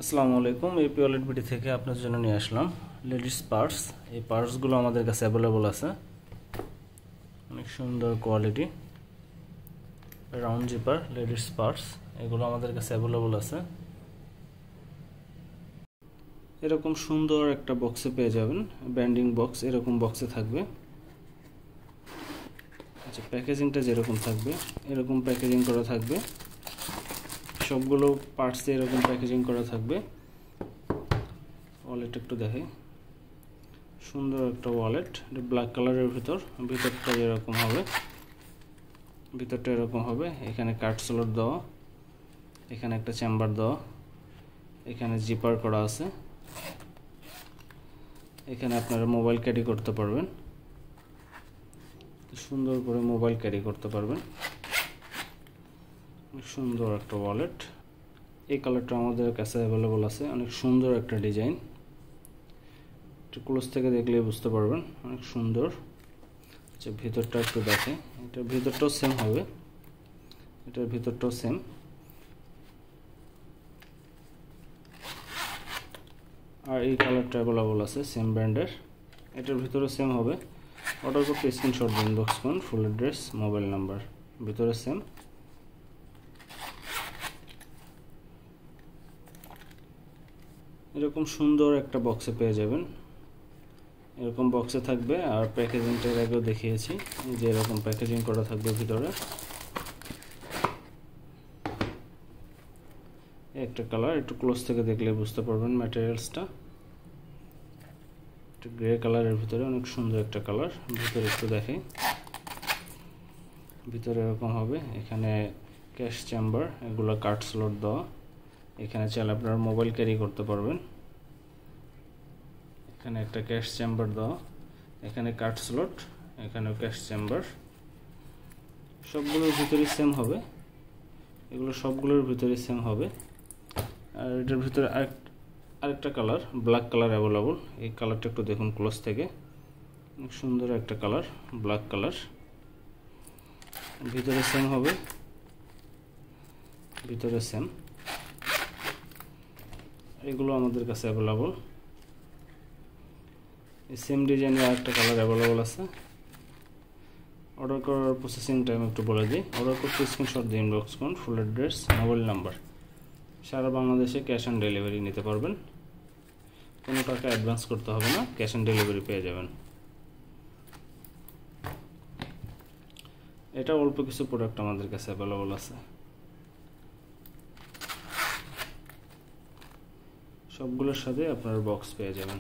আসসালামু আলাইকুম। AP wallet BD থেকে আপনার জন্য নিয়ে আসলাম লেডিস পার্স। এই পার্সগুলো আমাদের কাছে অ্যাভেলেবল আছে, অনেক সুন্দর quality, round zipper ladies purse, এগুলো আমাদের কাছে অ্যাভেলেবল আছে। এরকম সুন্দর একটা বক্সে পেয়ে যাবেন, ব্যান্ডিং বক্স এরকম বক্সে থাকবে। আচ্ছা, প্যাকেজিংটা যেরকম থাকবে এরকম প্যাকেজিং করা থাকবে, সবগুলো পার্টসে এরকম প্যাকেজিং করা থাকবে। ওয়ালেট একটু দেখে, সুন্দর একটা ওয়ালেট, এটা ব্ল্যাক কালারের ভিতরটা এরকম হবে, ভিতরটা এরকম হবে। এখানে কার্ড স্লট দেওয়া, এখানে একটা চেম্বার দেওয়া, এখানে জিপার করা আছে, এখানে আপনারা মোবাইল ক্যারি করতে পারবেন, সুন্দর করে মোবাইল ক্যারি করতে পারবেন। সুন্দর একটা ওয়ালেট, এই কালারটা আমাদের কাছে অ্যাভেলেবল আছে, অনেক সুন্দর একটা ডিজাইন, একটু ক্লোজ থেকে দেখলে বুঝতে পারবেন, অনেক সুন্দর। আচ্ছা, ভিতরটা একটু দেখে, এটার ভিতরটাও সেম হবে, এটার ভিতরটাও সেম। আর এই কালারটা অ্যাভেলেবল আছে সেম ব্র্যান্ডের, এটার ভিতরে সেম হবে। অর্ডার করতে স্ক্রিনশট দিন, ইনবক্স করুন, ফুল অ্যাড্রেস, মোবাইল নাম্বার, ভিতরে সেম। এরকম সুন্দর একটা বক্সে পেয়ে যাবেন, এরকম বক্সে থাকবে। আর প্যাকেজিংটা এর আগেও দেখিয়েছি, যে এরকম প্যাকেজিং করা থাকবে ভিতরে। একটা কালার, একটু ক্লোজ থেকে দেখলে বুঝতে পারবেন ম্যাটেরিয়ালসটা, একটু গ্রে কালারের ভিতরে, অনেক সুন্দর একটা কালার। ভিতরে একটু দেখে, ভিতরে এরকম হবে। এখানে ক্যাশ চেম্বার, এগুলো কার্ড স্লট দেওয়া, এখানে চাইলে আপনারা মোবাইল ক্যারি করতে পারবেন। এখানে একটা ক্যাশ চেম্বার দেওয়া, এখানে কার্ড স্লট, এখানেও ক্যাশ চেম্বার, সবগুলোর ভিতরে সেম হবে, এগুলো সবগুলোর ভিতরে সেম হবে। আর এটার ভিতরে আরেকটা কালার, ব্ল্যাক কালার অ্যাভেলেবল। এই কালারটা একটু দেখুন ক্লোজ থেকে, অনেক সুন্দর একটা কালার, ব্ল্যাক কালার, ভিতরে সেম হবে, ভিতরে সেম। এগুলো আমাদের কাছে অ্যাভেলেবল। এই সেম ডিজাইনের আরেকটা কালার অ্যাভেলেবল আছে। অর্ডার করার প্রসেসিং টাইম একটু বলে দিই। অর্ডার করতে স্ক্রিনশট দিয়ে ইনবক্স করুন, ফুল অ্যাড্রেস, মোবাইল নাম্বার। সারা বাংলাদেশে ক্যাশ অন ডেলিভারি নিতে পারবেন, কোনো টাকা অ্যাডভান্স করতে হবে না, ক্যাশ অন ডেলিভারি পেয়ে যাবেন। এটা অল্প কিছু প্রোডাক্ট আমাদের কাছে অ্যাভেলেবল আছে, সবগুলোর সাথে আপনার বক্স পেয়ে যাবেন।